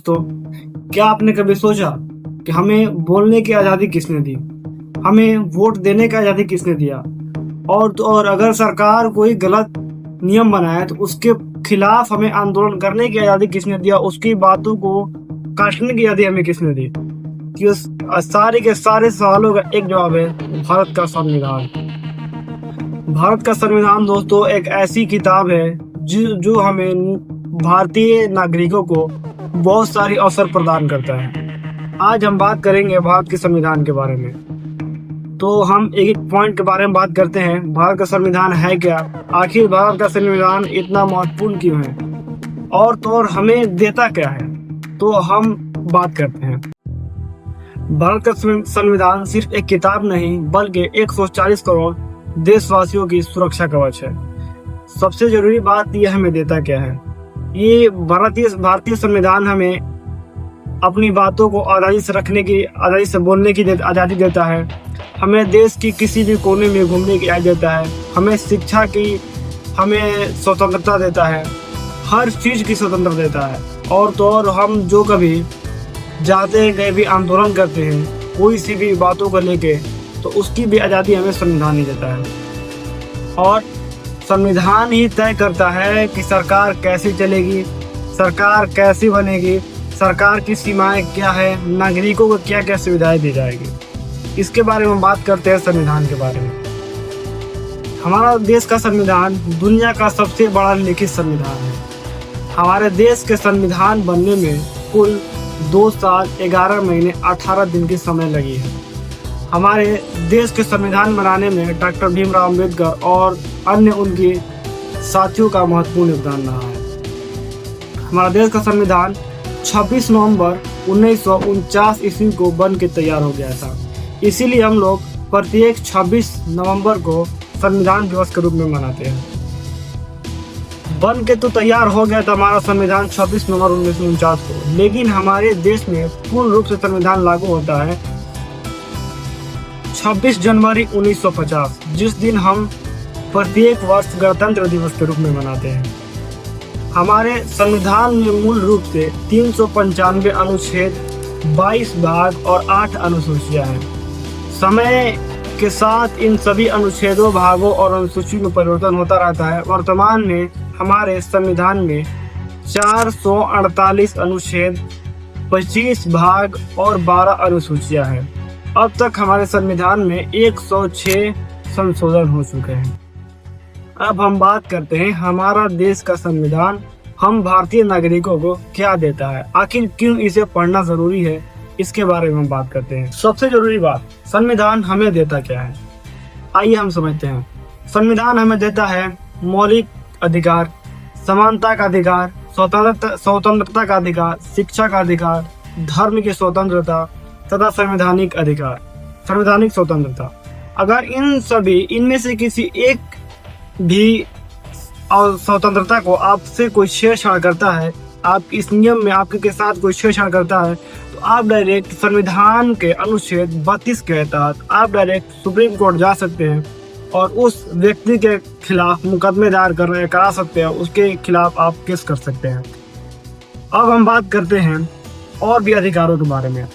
तो क्या आपने कभी सोचा कि हमें बोलने की आज़ादी किसने दी? हमें वोट देने की आज़ादी किसने दिया? और अगर सरकार कोई गलत नियम बनाए तो उसके खिलाफ हमें आंदोलन करने की आज़ादी किसने दिया? उसकी बातों को काटने की आज़ादी हमें किसने दी? कि उस सारे के सारे सवालों का एक जवाब है, भारत का संविधान। भारत का संविधान दोस्तों एक ऐसी किताब है जो हमें भारतीय नागरिकों को बहुत सारे अवसर प्रदान करता है। आज हम बात करेंगे भारत के संविधान के बारे में। तो हम एक एक पॉइंट के बारे में बात करते हैं। भारत का संविधान है क्या? आखिर भारत का संविधान इतना महत्वपूर्ण क्यों है? और हमें देता क्या है? तो हम बात करते हैं। भारत का संविधान सिर्फ एक किताब नहीं बल्कि 140 करोड़ देशवासियों की सुरक्षा कवच है। सबसे जरूरी बात यह हमें देता क्या है? ये भारतीय संविधान हमें अपनी बातों को आज़ादी से रखने की, आज़ादी से बोलने की आज़ादी देता है। हमें देश की किसी भी कोने में घूमने की आज़ादी देता है। हमें शिक्षा की हमें स्वतंत्रता देता है। हर चीज़ की स्वतंत्रता देता है। और हम जो कभी जाते हैं, कहीं भी आंदोलन करते हैं कोई सी भी बातों को लेके, तो उसकी भी आज़ादी हमें संविधान ही देता है। और संविधान ही तय करता है कि सरकार कैसे चलेगी, सरकार कैसी बनेगी, सरकार की सीमाएं क्या है, नागरिकों को क्या क्या सुविधाएं दी जाएगी। इसके बारे में बात करते हैं संविधान के बारे में। हमारा देश का संविधान दुनिया का सबसे बड़ा लिखित संविधान है। हमारे देश के संविधान बनने में कुल 2 साल 11 महीने 18 दिन की समय लगी है। हमारे देश के संविधान बनाने में डॉक्टर भीमराव अम्बेडकर और अन्य उनके साथियों का महत्वपूर्ण योगदान रहा है। हमारा देश का संविधान 26 नवंबर 1949 ईस्वी को बन के तैयार हो गया था। इसीलिए हम लोग प्रत्येक 26 नवंबर को संविधान दिवस के रूप में मनाते हैं। बन के तो तैयार हो गया था हमारा संविधान 26 नवंबर 1949 को, लेकिन हमारे देश में पूर्ण रूप से संविधान लागू होता है 26 जनवरी 1950, जिस दिन हम प्रत्येक वर्ष गणतंत्र दिवस के रूप में मनाते हैं। हमारे संविधान में मूल रूप से 395 अनुच्छेद, 22 भाग और 8 अनुसूचियां हैं। समय के साथ इन सभी अनुच्छेदों, भागों और अनुसूचियों में परिवर्तन होता रहता है। वर्तमान में हमारे संविधान में 448 अनुच्छेद, 25 भाग और 12 अनुसूचियां हैं। अब तक हमारे संविधान में 106 संशोधन हो चुके हैं। अब हम बात करते हैं हमारा देश का संविधान हम भारतीय नागरिकों को क्या देता है, आखिर क्यों इसे पढ़ना जरूरी है, इसके बारे में हम बात करते हैं। सबसे जरूरी बात, संविधान हमें देता क्या है, आइए हम समझते हैं। संविधान हमें देता है मौलिक अधिकार, समानता का अधिकार, स्वतंत्रता का अधिकार, शिक्षा का अधिकार, धर्म की स्वतंत्रता तथा संवैधानिक अधिकार, संवैधानिक स्वतंत्रता। अगर इनमें से किसी एक भी स्वतंत्रता को आपसे कोई छेड़छाड़ करता है, आप इस नियम में आपके साथ कोई छेड़छाड़ करता है, तो आप डायरेक्ट संविधान के अनुच्छेद 32 के तहत आप डायरेक्ट सुप्रीम कोर्ट जा सकते हैं और उस व्यक्ति के खिलाफ मुकदमे दायर करा सकते हैं, उसके खिलाफ आप केस कर सकते हैं। अब हम बात करते हैं और भी अधिकारों के बारे में।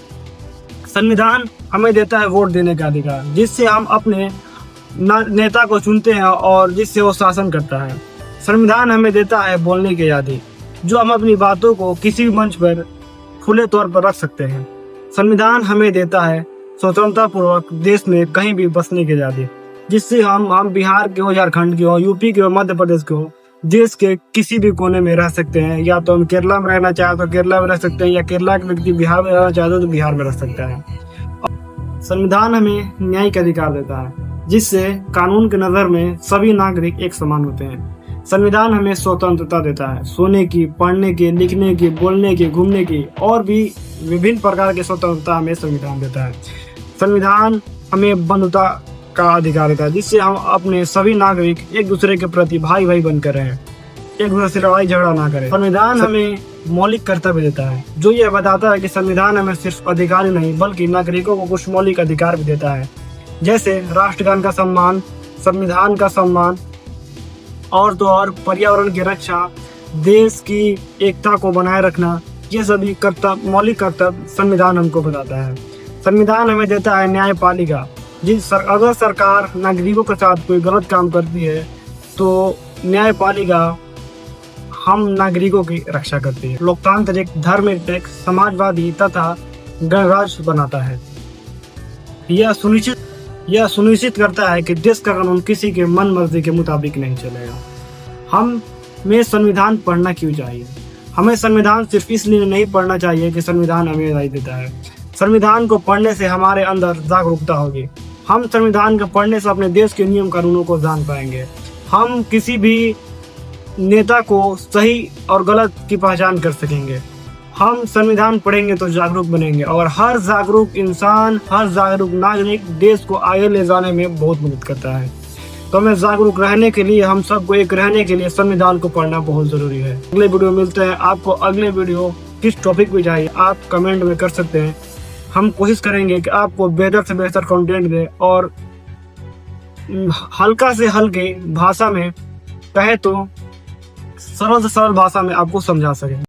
संविधान हमें देता है वोट देने का अधिकार, जिससे हम अपने नेता को चुनते हैं और जिससे वो शासन करता है। संविधान हमें देता है बोलने की आज़ादी, जो हम अपनी बातों को किसी भी मंच पर खुले तौर पर रख सकते हैं। संविधान हमें देता है स्वतंत्रता पूर्वक देश में कहीं भी बसने की आज़ादी, जिससे हम बिहार के हो, झारखंड के हो, यूपी के हो, मध्य प्रदेश के हो, देश के किसी भी कोने में रह सकते हैं। या तो हम केरला में रहना चाहे तो केरला में रह सकते हैं, या केरला के व्यक्ति बिहार में रहना चाहते तो बिहार में रह सकता है। संविधान हमें न्यायिक अधिकार देता है, जिससे कानून की नज़र में सभी नागरिक एक समान होते हैं। संविधान हमें स्वतंत्रता देता है, सोने की, पढ़ने की, लिखने की, बोलने की, घूमने की और भी विभिन्न प्रकार की स्वतंत्रता हमें संविधान देता है। संविधान हमें बंधुता का अधिकार देता है, जिससे हम अपने सभी नागरिक एक दूसरे के प्रति भाई भाई बनकर रहें, एक दूसरे से लड़ाई झगड़ा ना करें। संविधान हमें मौलिक कर्तव्य देता है, जो यह बताता है कि संविधान हमें सिर्फ अधिकार ही नहीं बल्कि नागरिकों को कुछ मौलिक अधिकार भी देता है, जैसे राष्ट्रगान का सम्मान, संविधान का सम्मान और पर्यावरण की रक्षा, देश की एकता को बनाए रखना, ये सभी कर्तव्य, मौलिक कर्तव्य संविधान हमको बताता है। संविधान हमें देता है न्यायपालिका। अगर सरकार नागरिकों के साथ कोई गलत काम करती है तो न्यायपालिका हम नागरिकों की रक्षा करती है। लोकतांत्रिक, धर्मनिरपेक्ष, समाजवादी तथा गणराज्य बनाता है। यह सुनिश्चित करता है कि देश का कानून किसी के मन मर्जी के मुताबिक नहीं चलेगा। हमें संविधान पढ़ना क्यों चाहिए? हमें संविधान सिर्फ इसलिए नहीं पढ़ना चाहिए कि संविधान हमें राय देता है। संविधान को पढ़ने से हमारे अंदर जागरूकता होगी। हम संविधान को पढ़ने से अपने देश के नियम कानूनों को जान पाएंगे। हम किसी भी नेता को सही और गलत की पहचान कर सकेंगे। हम संविधान पढ़ेंगे तो जागरूक बनेंगे, और हर जागरूक इंसान, हर जागरूक नागरिक देश को आगे ले जाने में बहुत मदद करता है। तो हमें जागरूक रहने के लिए, हम सबको एक रहने के लिए संविधान को पढ़ना बहुत जरूरी है। अगले वीडियो मिलते हैं। आपको अगले वीडियो किस टॉपिक पे चाहिए आप कमेंट में कर सकते हैं। हम कोशिश करेंगे कि आपको बेहतर से बेहतर कंटेंट दें और हल्का से हल्के भाषा में, कहे तो सरल से सरल भाषा में आपको समझा सके।